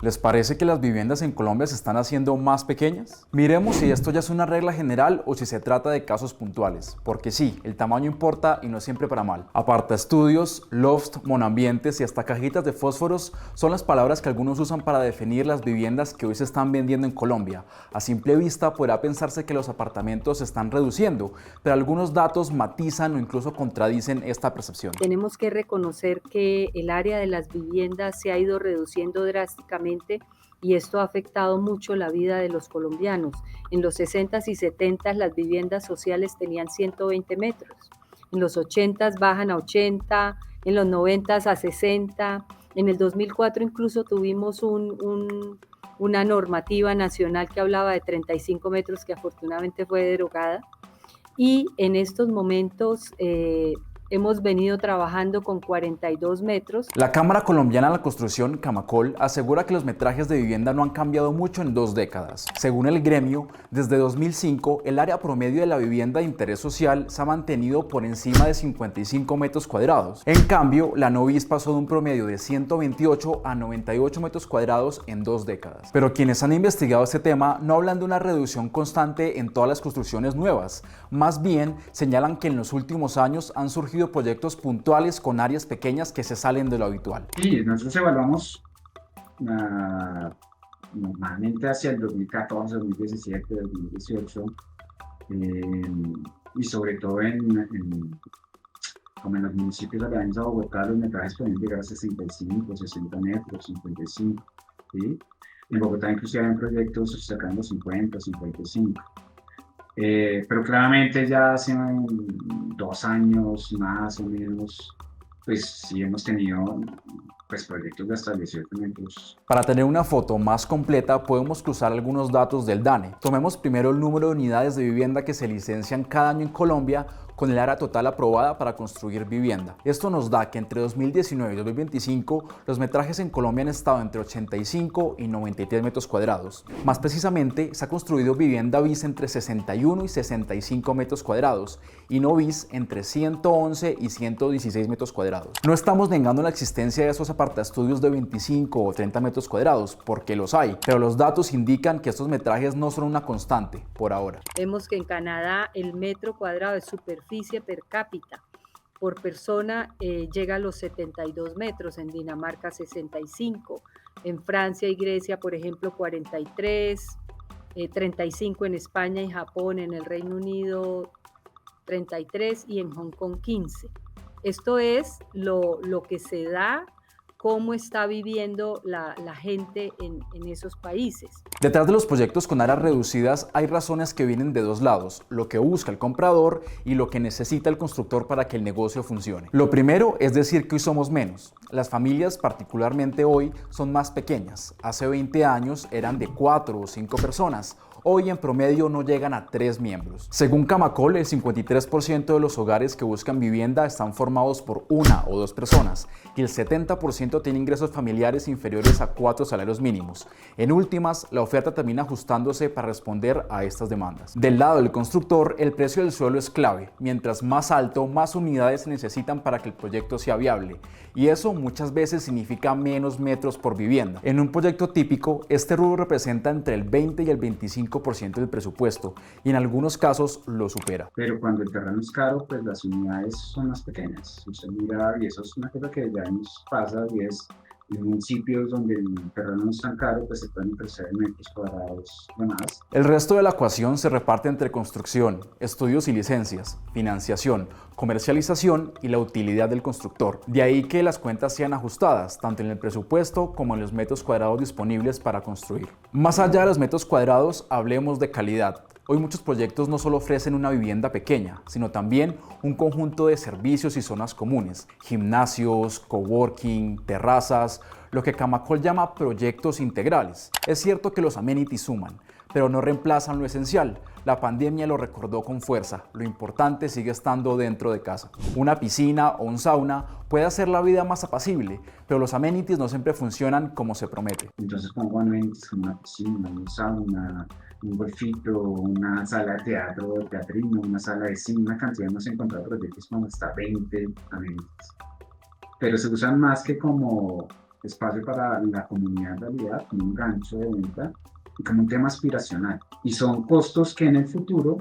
¿Les parece que las viviendas en Colombia se están haciendo más pequeñas? Miremos si esto ya es una regla general o si se trata de casos puntuales, porque sí, el tamaño importa y no siempre para mal. Apartaestudios, loft, monoambientes y hasta cajitas de fósforos son las palabras que algunos usan para definir las viviendas que hoy se están vendiendo en Colombia. A simple vista podrá pensarse que los apartamentos se están reduciendo, pero algunos datos matizan o incluso contradicen esta percepción. Tenemos que reconocer que el área de las viviendas se ha ido reduciendo drásticamente y esto ha afectado mucho la vida de los colombianos. En los 60s y 70s las viviendas sociales tenían 120 metros, en los 80s bajan a 80, en los 90s a 60, en el 2004 incluso tuvimos una normativa nacional que hablaba de 35 metros que afortunadamente fue derogada y en estos momentos hemos venido trabajando con 42 metros. La Cámara Colombiana de la Construcción, Camacol, asegura que los metrajes de vivienda no han cambiado mucho en 2 décadas. Según el gremio, desde 2005, el área promedio de la vivienda de interés social se ha mantenido por encima de 55 metros cuadrados. En cambio, la Novis pasó de un promedio de 128 a 98 metros cuadrados en 2 décadas. Pero quienes han investigado este tema no hablan de una reducción constante en todas las construcciones nuevas. Más bien, señalan que en los últimos años han surgido proyectos puntuales con áreas pequeñas que se salen de lo habitual. Sí, nosotros evaluamos normalmente hacia el 2014, 2017, 2018, y sobre todo como en los municipios aledaños a Bogotá, los metrajes pueden llegar a 65, 60 metros, 55, ¿sí? En Bogotá inclusive hay proyectos cercanos a los 50, 55. Pero claramente ya hace 2 años más o menos, pues sí hemos tenido pues, proyectos de hasta 18 metros. Para tener una foto más completa podemos cruzar algunos datos del DANE. Tomemos primero el número de unidades de vivienda que se licencian cada año en Colombia con el área total aprobada para construir vivienda. Esto nos da que entre 2019 y 2025 los metrajes en Colombia han estado entre 85 y 93 metros cuadrados. Más precisamente, se ha construido vivienda bis entre 61 y 65 metros cuadrados y no bis entre 111 y 116 metros cuadrados. No estamos negando la existencia de esos apartaestudios de 25 o 30 metros cuadrados, porque los hay, pero los datos indican que estos metrajes no son una constante por ahora. Vemos que en Canadá el metro cuadrado de superficie per cápita por persona llega a los 72 metros, en Dinamarca 65, en Francia y Grecia, por ejemplo, 43, 35 en España y Japón, en el Reino Unido 33 y en Hong Kong 15. Esto es lo que se da, cómo está viviendo la gente en esos países. Detrás de los proyectos con áreas reducidas hay razones que vienen de 2 lados, lo que busca el comprador y lo que necesita el constructor para que el negocio funcione. Lo primero es decir que hoy somos menos. Las familias, particularmente hoy, son más pequeñas. Hace 20 años eran de 4 o 5 personas. Hoy en promedio no llegan a 3 miembros. Según Camacol, el 53% de los hogares que buscan vivienda están formados por 1 o 2 personas y el 70% tiene ingresos familiares inferiores a 4 salarios mínimos. En últimas, la oferta termina ajustándose para responder a estas demandas. Del lado del constructor, el precio del suelo es clave. Mientras más alto, más unidades se necesitan para que el proyecto sea viable. Y eso muchas veces significa menos metros por vivienda. En un proyecto típico, este rubro representa entre el 20 y el 25% del presupuesto y en algunos casos lo supera. Pero cuando el terreno es caro, pues las unidades son más pequeñas. Usted mira, y eso es una cosa que ya nos pasa, y es en municipios donde el terreno no es tan caro, pues se pueden ofrecer metros cuadrados de más. El resto de la ecuación se reparte entre construcción, estudios y licencias, financiación, comercialización y la utilidad del constructor. De ahí que las cuentas sean ajustadas, tanto en el presupuesto como en los metros cuadrados disponibles para construir. Más allá de los metros cuadrados, hablemos de calidad. Hoy muchos proyectos no solo ofrecen una vivienda pequeña, sino también un conjunto de servicios y zonas comunes, gimnasios, coworking, terrazas, lo que Camacol llama proyectos integrales. Es cierto que los amenities suman, pero no reemplazan lo esencial. La pandemia lo recordó con fuerza, lo importante sigue estando dentro de casa. Una piscina o un sauna puede hacer la vida más apacible, pero los amenities no siempre funcionan como se promete. Entonces pongo amenities como una piscina, un sauna, un golfito, una sala de teatro, teatrino, una sala de cine, una cantidad, hemos encontrado proyectos con hasta 20 amenities. Pero se usan más que como espacio para la comunidad en realidad, como un gancho de venta y como un tema aspiracional. Y son costos que en el futuro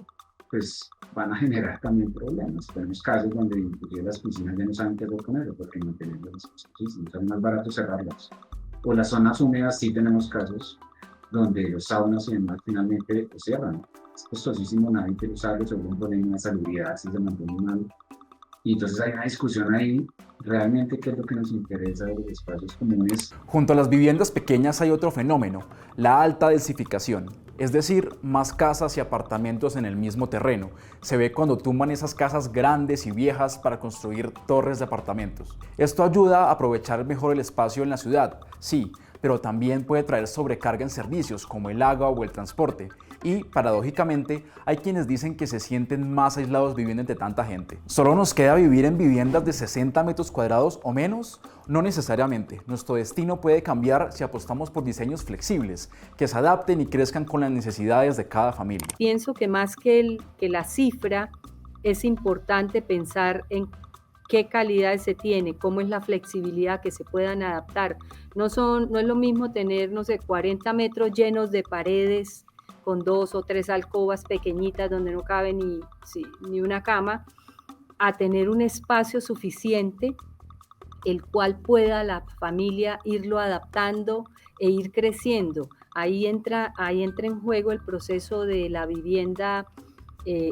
pues van a generar también problemas. Tenemos casos donde inclusive las piscinas ya no saben qué hacer con eso porque no tienen los piscinas, es más barato cerrarlas. O las zonas húmedas sí tenemos casos donde los saunas y demás finalmente pues, cierran. Es costosísimo, nadie quiere usarlo, según un problema de salubridad, si se mantiene mal. Y entonces hay una discusión ahí, realmente qué es lo que nos interesa de los espacios comunes. Junto a las viviendas pequeñas hay otro fenómeno, la alta densificación, es decir, más casas y apartamentos en el mismo terreno. Se ve cuando tumban esas casas grandes y viejas para construir torres de apartamentos. Esto ayuda a aprovechar mejor el espacio en la ciudad, sí, pero también puede traer sobrecarga en servicios como el agua o el transporte. Y, paradójicamente, hay quienes dicen que se sienten más aislados viviendo entre tanta gente. ¿Solo nos queda vivir en viviendas de 60 metros cuadrados o menos? No necesariamente. Nuestro destino puede cambiar si apostamos por diseños flexibles, que se adapten y crezcan con las necesidades de cada familia. Pienso que más que la cifra, es importante pensar en qué calidad se tiene, cómo es la flexibilidad, que se puedan adaptar. No es lo mismo tener, no sé, 40 metros llenos de paredes con 2 o 3 alcobas pequeñitas donde no cabe ni una cama, a tener un espacio suficiente el cual pueda la familia irlo adaptando e ir creciendo. Ahí entra en juego el proceso de la vivienda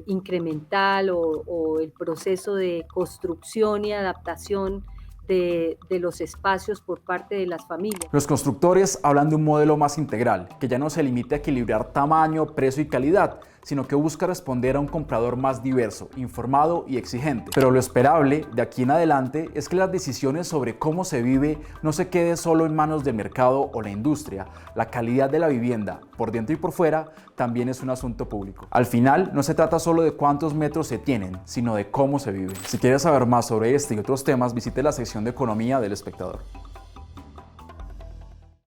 incremental o el proceso de construcción y adaptación de los espacios por parte de las familias. Los constructores hablan de un modelo más integral, que ya no se limite a equilibrar tamaño, precio y calidad, sino que busca responder a un comprador más diverso, informado y exigente. Pero lo esperable de aquí en adelante es que las decisiones sobre cómo se vive no se quede solo en manos del mercado o la industria. La calidad de la vivienda, por dentro y por fuera, también es un asunto público. Al final, no se trata solo de cuántos metros se tienen, sino de cómo se vive. Si quieres saber más sobre este y otros temas, visite la sección de Economía del Espectador.